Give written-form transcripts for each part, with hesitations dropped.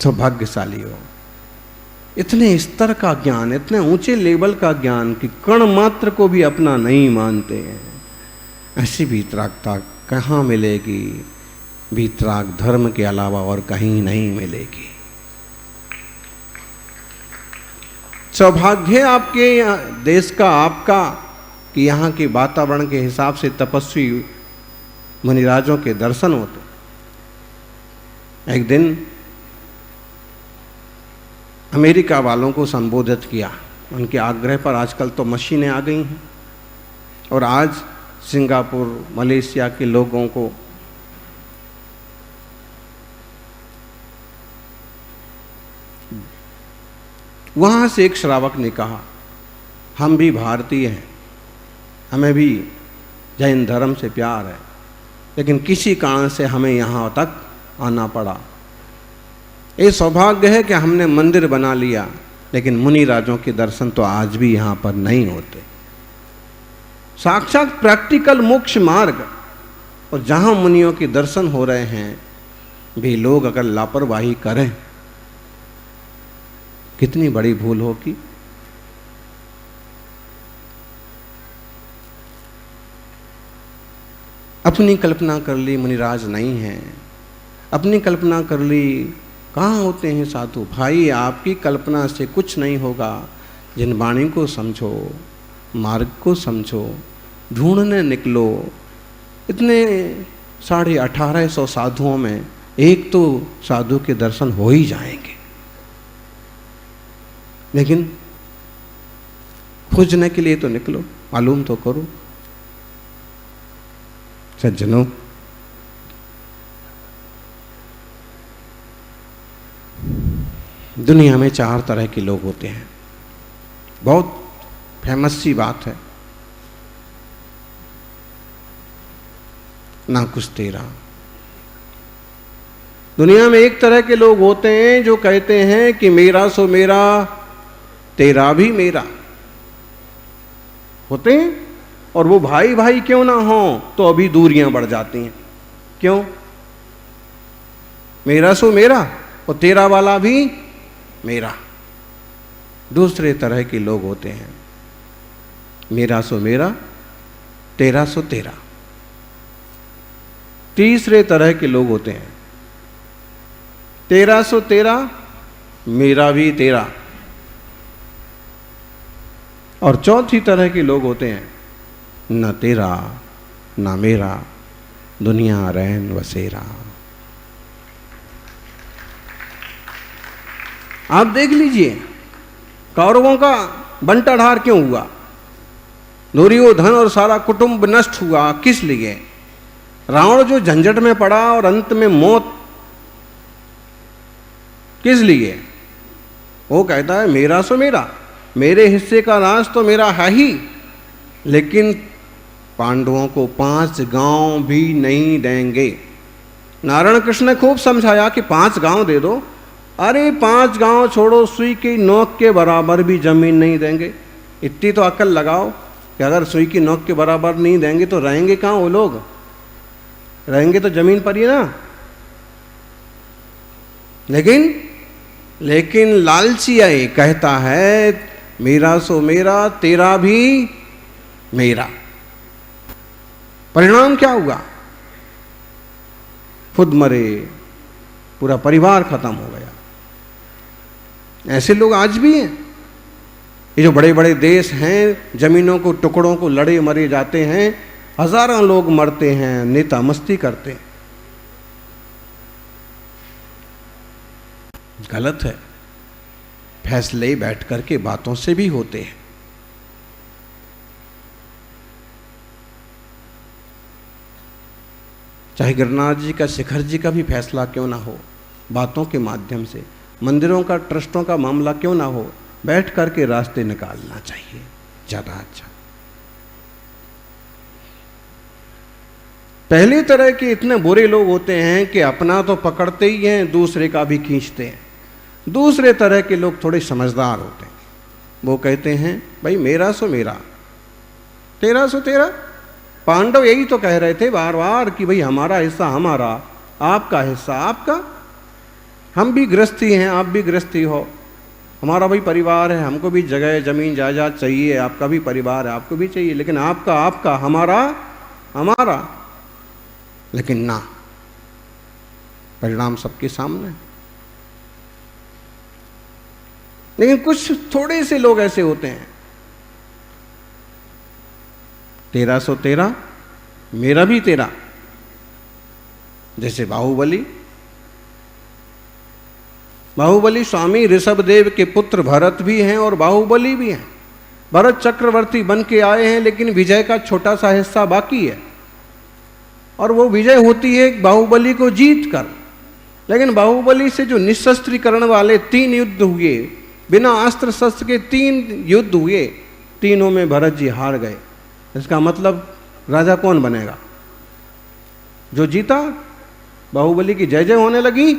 सौभाग्यशाली हो। इतने स्तर का ज्ञान, इतने ऊंचे लेवल का ज्ञान कि कण मात्र को भी अपना नहीं मानते हैं। ऐसी वीतरागता कहाँ मिलेगी? वीतराग धर्म के अलावा और कहीं नहीं मिलेगी। सौभाग्य आपके देश का, आपका, कि यहाँ के वातावरण के हिसाब से तपस्वी मुनिराजों के दर्शन होते। एक दिन अमेरिका वालों को संबोधित किया उनके आग्रह पर। आजकल तो मशीनें आ गई हैं और आज सिंगापुर, मलेशिया के लोगों को वहाँ से एक श्रावक ने कहा, हम भी भारतीय हैं, हमें भी जैन धर्म से प्यार है, लेकिन किसी कारण से हमें यहाँ तक आना पड़ा। ये सौभाग्य है कि हमने मंदिर बना लिया, लेकिन मुनि राजों के दर्शन तो आज भी यहाँ पर नहीं होते। साक्षात प्रैक्टिकल मोक्ष मार्ग, और जहाँ मुनियों के दर्शन हो रहे हैं भी लोग अगर लापरवाही करें, कितनी बड़ी भूल होगी। अपनी कल्पना कर ली मुनिराज नहीं है, अपनी कल्पना कर ली। कहाँ होते हैं साधु? भाई आपकी कल्पना से कुछ नहीं होगा। जिन वाणी को समझो, मार्ग को समझो, ढूंढने निकलो। इतने 1850 साधुओं में एक तो साधु के दर्शन हो ही जाएंगे, लेकिन खोजने के लिए तो निकलो, मालूम तो करो। सज्जनों, दुनिया में 4 तरह के लोग होते हैं। बहुत फेमस सी बात है, ना कुछ तेरा। दुनिया में एक तरह के लोग होते हैं जो कहते हैं कि मेरा सो मेरा, तेरा भी मेरा। होते हैं, और वो भाई भाई क्यों ना हो तो अभी दूरियां बढ़ जाती हैं। क्यों? मेरा सो मेरा और तेरा वाला भी मेरा। दूसरे तरह के लोग होते हैं, मेरा सो मेरा, तेरा सो तेरा। तीसरे तरह के लोग होते हैं, तेरा सो तेरा, मेरा भी तेरा। और चौथी तरह के लोग होते हैं, न तेरा न मेरा, दुनिया रैन बसेरा। आप देख लीजिए कौरवों का बंटाढार क्यों हुआ? दुर्योधन और सारा कुटुंब नष्ट हुआ, किस लिए? रावण जो झंझट में पड़ा और अंत में मौत, किस लिए? वो कहता है मेरा सो मेरा, मेरे हिस्से का राज तो मेरा है ही, लेकिन पांडवों को 5 गांव भी नहीं देंगे। नारायण कृष्ण ने खूब समझाया कि 5 गांव दे दो। अरे 5 गांव छोड़ो, सुई की नोक के बराबर भी जमीन नहीं देंगे। इतनी तो अक्ल लगाओ कि अगर सुई की नोक के बराबर नहीं देंगे तो रहेंगे कहाँ वो लोग? रहेंगे तो जमीन पर ही ना। लेकिन लालची है, कहता है मेरा सो मेरा, तेरा भी मेरा। परिणाम क्या हुआ? खुद मरे, पूरा परिवार खत्म हो गया। ऐसे लोग आज भी हैं। ये जो बड़े बड़े देश हैं, जमीनों को टुकड़ों को लड़े मरे जाते हैं, हजारों लोग मरते हैं, नेता मस्ती करते हैं। गलत है। फैसले बैठ करके बातों से भी होते हैं। चाहे गिरनार जी का, शिखर जी का भी फैसला क्यों ना हो, बातों के माध्यम से, मंदिरों का, ट्रस्टों का मामला क्यों ना हो, बैठ करके रास्ते निकालना चाहिए, ज्यादा अच्छा। पहली तरह के इतने बुरे लोग होते हैं कि अपना तो पकड़ते ही हैं, दूसरे का भी खींचते हैं। दूसरे तरह के लोग थोड़े समझदार होते हैं। वो कहते हैं भाई मेरा सो मेरा, तेरा सो तेरा। पांडव यही तो कह रहे थे बार बार कि भाई हमारा हिस्सा हमारा, आपका हिस्सा आपका। हम भी गृहस्थी हैं, आप भी गृहस्थी हो, हमारा भी परिवार है, हमको भी जगह जमीन जायदाद चाहिए, आपका भी परिवार है, आपको भी चाहिए, लेकिन आपका आपका, हमारा हमारा। लेकिन ना, परिणाम सबके सामने। लेकिन कुछ थोड़े से लोग ऐसे होते हैं, तेरा सो तेरा, मेरा भी तेरा। जैसे बाहुबली स्वामी ऋषभदेव के पुत्र भरत भी हैं और बाहुबली भी हैं। भरत चक्रवर्ती बन के आए हैं, लेकिन विजय का छोटा सा हिस्सा बाकी है, और वो विजय होती है बाहुबली को जीत कर। लेकिन बाहुबली से जो निशस्त्रीकरण वाले 3 युद्ध हुए, बिना अस्त्र शस्त्र के 3 युद्ध हुए, तीनों में भरत जी हार गए। इसका मतलब राजा कौन बनेगा? जो जीता। बाहुबली की जय जय होने लगी,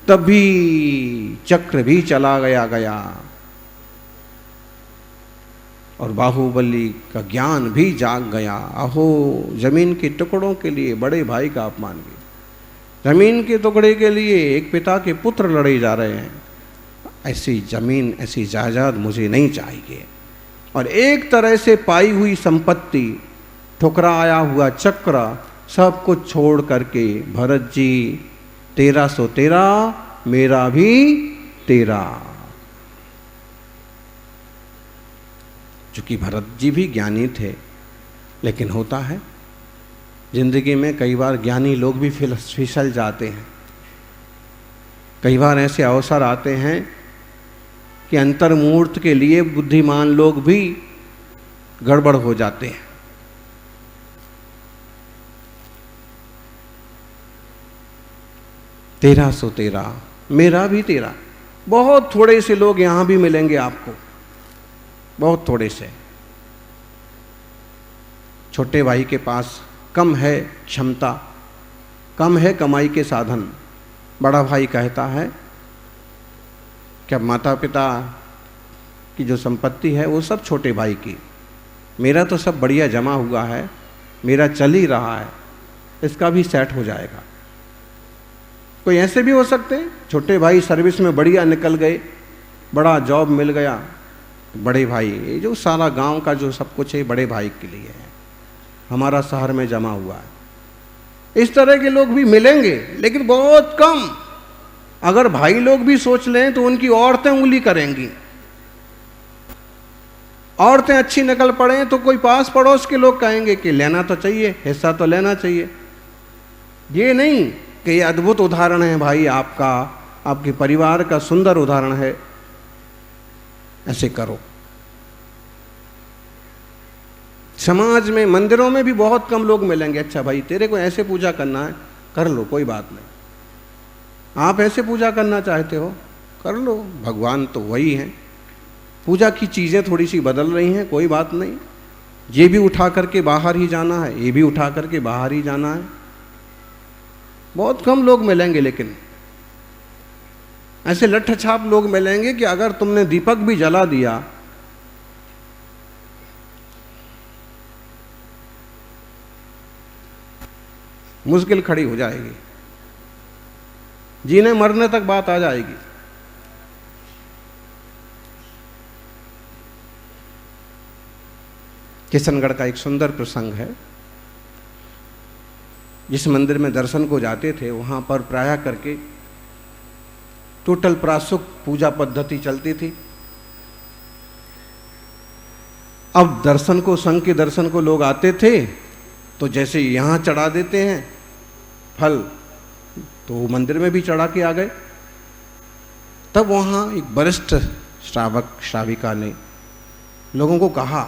तब भी चक्र भी चला गया और बाहुबली का ज्ञान भी जाग गया। अहो, जमीन के टुकड़ों के लिए बड़े भाई का अपमान किया, जमीन के टुकड़े के लिए एक पिता के पुत्र लड़े जा रहे हैं। ऐसी जमीन, ऐसी जायदाद मुझे नहीं चाहिए। और एक तरह से पाई हुई संपत्ति, ठुकराया हुआ चक्र, सब कुछ छोड़ करके भरत जी, तेरा सो तेरा, मेरा भी तेरा। चूंकि भरत जी भी ज्ञानी थे, लेकिन होता है जिंदगी में कई बार ज्ञानी लोग भी फिसल जाते हैं। कई बार ऐसे अवसर आते हैं कि अंतर्मुहूर्त के लिए बुद्धिमान लोग भी गड़बड़ हो जाते हैं। तेरा सो तेरा, मेरा भी तेरा। बहुत थोड़े से लोग यहां भी मिलेंगे आपको, बहुत थोड़े से। छोटे भाई के पास कम है क्षमता, कम है कमाई के साधन। बड़ा भाई कहता है कि अब माता पिता की जो संपत्ति है वो सब छोटे भाई की, मेरा तो सब बढ़िया जमा हुआ है, मेरा चल ही रहा है, इसका भी सेट हो जाएगा। कोई ऐसे भी हो सकते हैं, छोटे भाई सर्विस में बढ़िया निकल गए, बड़ा जॉब मिल गया, बड़े भाई, ये जो सारा गांव का जो सब कुछ है बड़े भाई के लिए है, हमारा शहर में जमा हुआ है। इस तरह के लोग भी मिलेंगे, लेकिन बहुत कम। अगर भाई लोग भी सोच लें तो उनकी औरतें उंगली करेंगी। औरतें अच्छी निकल पड़े तो कोई पास पड़ोस के लोग कहेंगे कि लेना तो चाहिए, हिस्सा तो लेना चाहिए। ये नहीं कि ये अद्भुत उदाहरण है भाई आपका, आपके परिवार का सुंदर उदाहरण है, ऐसे करो। समाज में, मंदिरों में भी बहुत कम लोग मिलेंगे। अच्छा भाई, तेरे को ऐसे पूजा करना है, कर लो, कोई बात नहीं। आप ऐसे पूजा करना चाहते हो, कर लो, भगवान तो वही हैं। पूजा की चीज़ें थोड़ी सी बदल रही हैं, कोई बात नहीं। ये भी उठा करके बाहर ही जाना है, ये भी उठा करके बाहर ही जाना है। बहुत कम लोग मिलेंगे, लेकिन ऐसे लठ छाप लोग मिलेंगे कि अगर तुमने दीपक भी जला दिया, मुश्किल खड़ी हो जाएगी, जीने मरने तक बात आ जाएगी। किशनगढ़ का एक सुंदर प्रसंग है। जिस मंदिर में दर्शन को जाते थे, वहां पर प्रायः करके टोटल प्रासुक पूजा पद्धति चलती थी। अब दर्शन को, संघ के दर्शन को लोग आते थे तो जैसे यहाँ चढ़ा देते हैं फल, तो मंदिर में भी चढ़ा के आ गए। तब वहाँ एक वरिष्ठ श्रावक श्राविका ने लोगों को कहा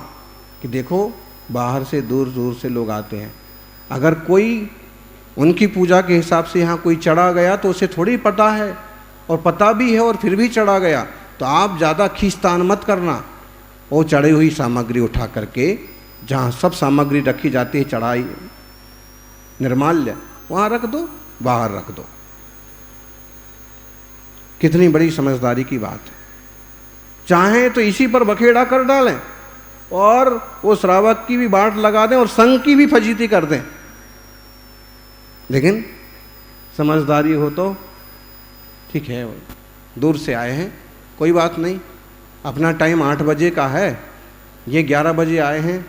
कि देखो, बाहर से दूर दूर से लोग आते हैं, अगर कोई उनकी पूजा के हिसाब से यहाँ कोई चढ़ा गया तो उसे थोड़ी पता है, और पता भी है और फिर भी चढ़ा गया, तो आप ज़्यादा खींचतान मत करना। वो चढ़ी हुई सामग्री उठा करके, जहाँ सब सामग्री रखी जाती है, चढ़ाई निर्माल्य, वहाँ रख दो, बाहर रख दो। कितनी बड़ी समझदारी की बात है। चाहें तो इसी पर बखेड़ा कर डालें और वो श्रावक की भी बाट लगा दें और संघ की भी फजीती कर दें, लेकिन समझदारी हो तो ठीक है, दूर से आए हैं, कोई बात नहीं, अपना टाइम 8 बजे का है, ये 11 बजे आए हैं,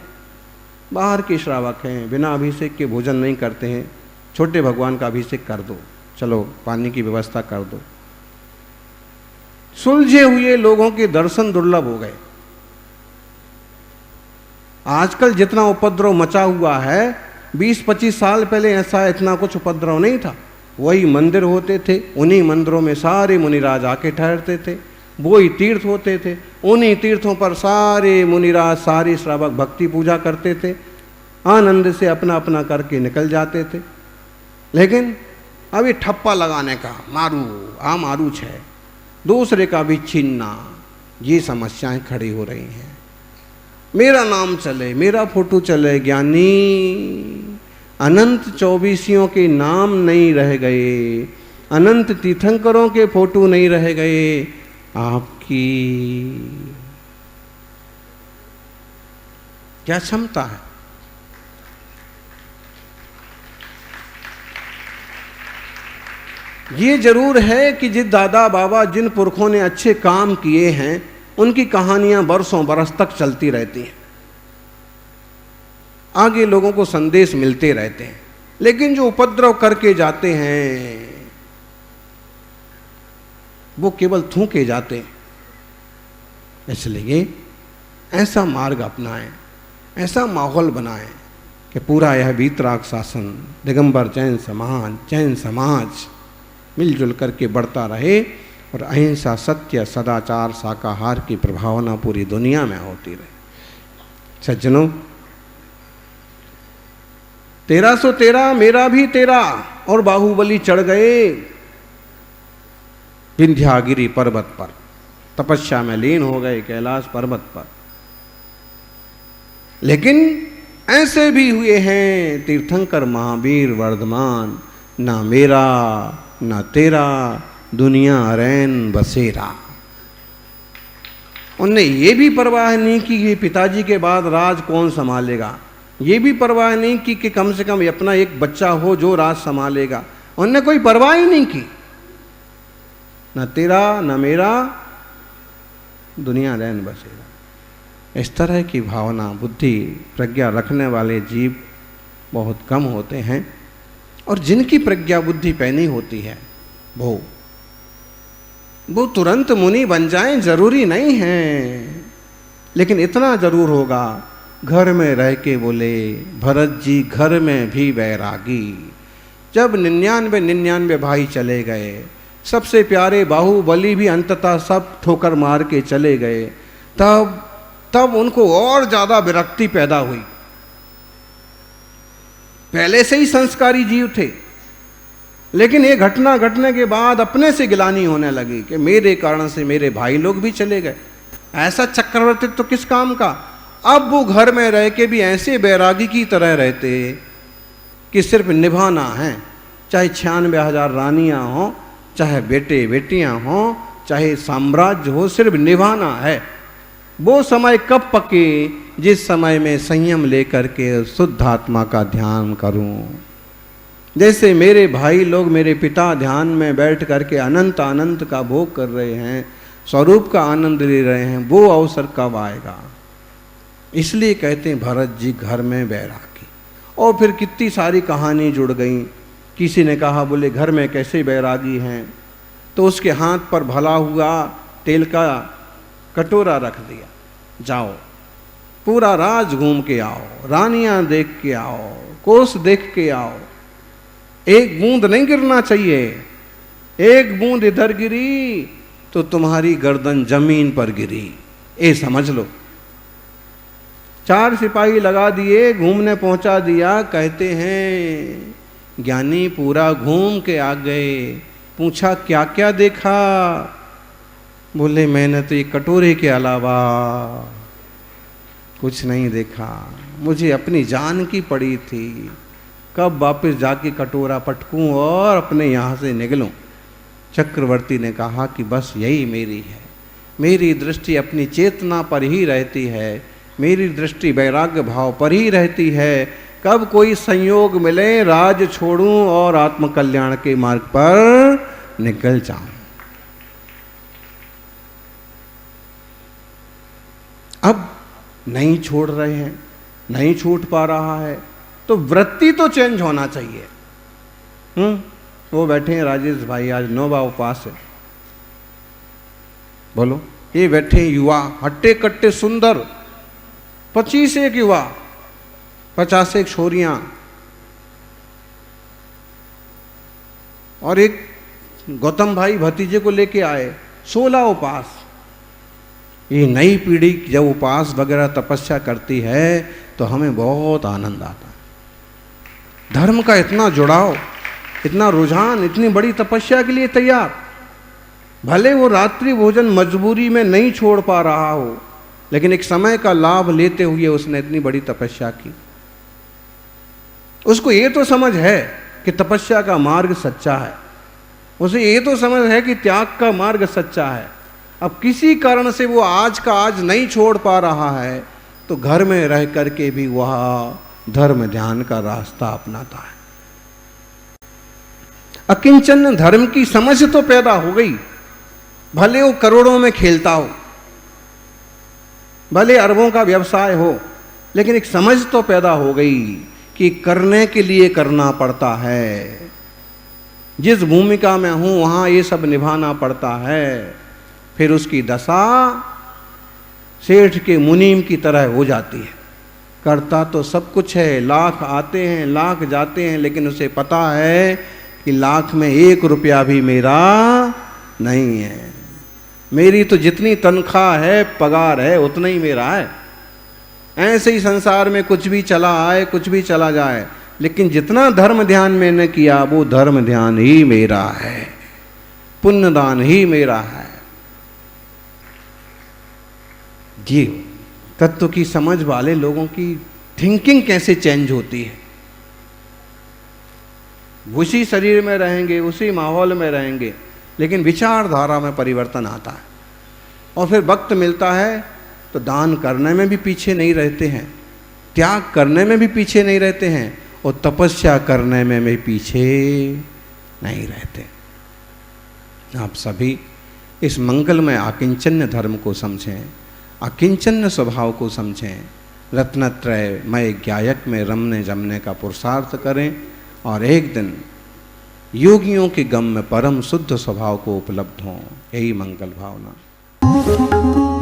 बाहर के श्रावक हैं, बिना अभिषेक के भोजन नहीं करते हैं, छोटे भगवान का अभिषेक कर दो, चलो पानी की व्यवस्था कर दो। सुलझे हुए लोगों के दर्शन दुर्लभ हो गए। आजकल जितना उपद्रव मचा हुआ है, 20-25 साल पहले ऐसा इतना कुछ उपद्रव नहीं था। वही मंदिर होते थे, उन्हीं मंदिरों में सारे मुनिराज आके ठहरते थे, वही तीर्थ होते थे, उन्हीं तीर्थों पर सारे मुनिराज सारे श्रावक भक्ति पूजा करते थे, आनंद से अपना अपना करके निकल जाते थे। लेकिन अभी ठप्पा लगाने का मारू है, दूसरे का भी छीनना, ये समस्याएं खड़ी हो रही हैं। मेरा नाम चले, मेरा फोटो चले, ज्ञानी अनंत चौबीसियों के नाम नहीं रह गए, अनंत तीर्थंकरों के फोटो नहीं रह गए, आपकी क्या क्षमता है? ये जरूर है कि जिन दादा बाबा जिन पुरखों ने अच्छे काम किए हैं, उनकी कहानियां बरसों बरस तक चलती रहती हैं, आगे लोगों को संदेश मिलते रहते हैं। लेकिन जो उपद्रव करके जाते हैं वो केवल थूके जाते हैं। इसलिए ऐसा मार्ग अपनाएं, ऐसा माहौल बनाएं कि पूरा यह वीतराग शासन, दिगंबर जैन समाज मिलजुल करके बढ़ता रहे और अहिंसा, सत्य, सदाचार, शाकाहार की प्रभावना पूरी दुनिया में होती रहे। सज्जनों, 1313 मेरा भी तेरा और बाहुबली चढ़ गए विंध्यागिरी पर्वत पर, तपस्या में लीन हो गए कैलाश पर्वत पर। लेकिन ऐसे भी हुए हैं तीर्थंकर महावीर वर्धमान, ना मेरा ना तेरा, दुनिया रैन बसेरा। उनने ये भी परवाह नहीं की कि पिताजी के बाद राज कौन संभालेगा, ये भी परवाह नहीं की कि कम से कम अपना एक बच्चा हो जो राज संभालेगा। उनने कोई परवाह ही नहीं की, न तेरा न मेरा, दुनिया रैन बसेरा। इस तरह की भावना, बुद्धि, प्रज्ञा रखने वाले जीव बहुत कम होते हैं, और जिनकी प्रज्ञा बुद्धि पैनी होती है वो तुरंत मुनि बन जाएं जरूरी नहीं है। लेकिन इतना जरूर होगा, घर में रह के बोले भरत जी घर में भी बैरागी। जब 99 भाई चले गए, सबसे प्यारे बाहुबली भी अंततः सब ठोकर मार के चले गए, तब उनको और ज्यादा विरक्ति पैदा हुई। पहले से ही संस्कारी जीव थे, लेकिन ये घटना घटने के बाद अपने से गिलानी होने लगी कि मेरे कारण से मेरे भाई लोग भी चले गए। ऐसा चक्रवर्तित्व तो किस काम का। अब वो घर में रह के भी ऐसे बैरागी की तरह रहते कि सिर्फ निभाना है, चाहे 96,000 रानियां हों, चाहे बेटे बेटियां हों, चाहे साम्राज्य हो, सिर्फ निभाना है। वो समय कब पके जिस समय में संयम लेकर के शुद्ध आत्मा का ध्यान करूं। जैसे मेरे भाई लोग, मेरे पिता ध्यान में बैठ करके अनंत आनंद का भोग कर रहे हैं, स्वरूप का आनंद ले रहे हैं, वो अवसर कब आएगा। इसलिए कहते हैं भरत जी घर में बैरागी। और फिर कितनी सारी कहानी जुड़ गई। किसी ने कहा बोले घर में कैसे बैरागी हैं, तो उसके हाथ पर भला हुआ तेल का कटोरा रख दिया, जाओ पूरा राज घूम के आओ, रानियां देख के आओ, कोस देख के आओ, एक बूंद नहीं गिरना चाहिए। एक बूंद इधर गिरी तो तुम्हारी गर्दन जमीन पर गिरी, ये समझ लो। 4 सिपाही लगा दिए, घूमने पहुंचा दिया। कहते हैं ज्ञानी पूरा घूम के आ गए। पूछा क्या क्या देखा। बोले मैंने तो ये कटोरे के अलावा कुछ नहीं देखा, मुझे अपनी जान की पड़ी थी, कब वापस जाके कटोरा पटकूं और अपने यहाँ से निकलूं। चक्रवर्ती ने कहा कि बस यही मेरी है, मेरी दृष्टि अपनी चेतना पर ही रहती है, मेरी दृष्टि वैराग्य भाव पर ही रहती है। कब कोई संयोग मिले राज छोड़ूं और आत्मकल्याण के मार्ग पर निकल जाऊं। अब नहीं छोड़ रहे हैं, नहीं छूट पा रहा है, तो वृत्ति तो चेंज होना चाहिए। वो बैठे हैं राजेश भाई, आज नौवा उपवास है। बोलो, ये बैठे युवा हट्टे कट्टे सुंदर, 25 एक युवा, 50 एक छोरियां, और एक गौतम भाई भतीजे को लेके आए, 16 उपवास। ये नई पीढ़ी जब उपवास वगैरह तपस्या करती है तो हमें बहुत आनंद आता है। धर्म का इतना जुड़ाव, इतना रुझान, इतनी बड़ी तपस्या के लिए तैयार। भले वो रात्रि भोजन मजबूरी में नहीं छोड़ पा रहा हो, लेकिन एक समय का लाभ लेते हुए उसने इतनी बड़ी तपस्या की। उसको ये तो समझ है कि तपस्या का मार्ग सच्चा है, उसे ये तो समझ है कि त्याग का मार्ग सच्चा है। अब किसी कारण से वो आज का आज नहीं छोड़ पा रहा है, तो घर में रह करके भी वह धर्म ध्यान का रास्ता अपनाता है। अकिंचन धर्म की समझ तो पैदा हो गई, भले वो करोड़ों में खेलता हो, भले अरबों का व्यवसाय हो, लेकिन एक समझ तो पैदा हो गई कि करने के लिए करना पड़ता है। जिस भूमिका में हूं वहां ये सब निभाना पड़ता है। फिर उसकी दशा सेठ के मुनीम की तरह हो जाती है। करता तो सब कुछ है, लाख आते हैं लाख जाते हैं, लेकिन उसे पता है कि लाख में 1 रुपया भी मेरा नहीं है। मेरी तो जितनी तनख्वाह है, पगार है, उतना ही मेरा है। ऐसे ही संसार में कुछ भी चला आए, कुछ भी चला जाए, लेकिन जितना धर्म ध्यान मैंने किया वो धर्म ध्यान ही मेरा है, पुण्य दान ही मेरा है। जी, तत्व की समझ वाले लोगों की थिंकिंग कैसे चेंज होती है। उसी शरीर में रहेंगे, उसी माहौल में रहेंगे, लेकिन विचारधारा में परिवर्तन आता है। और फिर वक्त मिलता है तो दान करने में भी पीछे नहीं रहते हैं, त्याग करने में भी पीछे नहीं रहते हैं, और तपस्या करने में भी पीछे नहीं रहते। आप सभी इस मंगलमय आकिंचन्य धर्म को समझें, अकिंचन्य स्वभाव को समझें, रत्नत्रय मय ज्ञायक में रमने जमने का पुरुषार्थ करें, और एक दिन योगियों के गम में परम शुद्ध स्वभाव को उपलब्ध हों। यही मंगल भावना।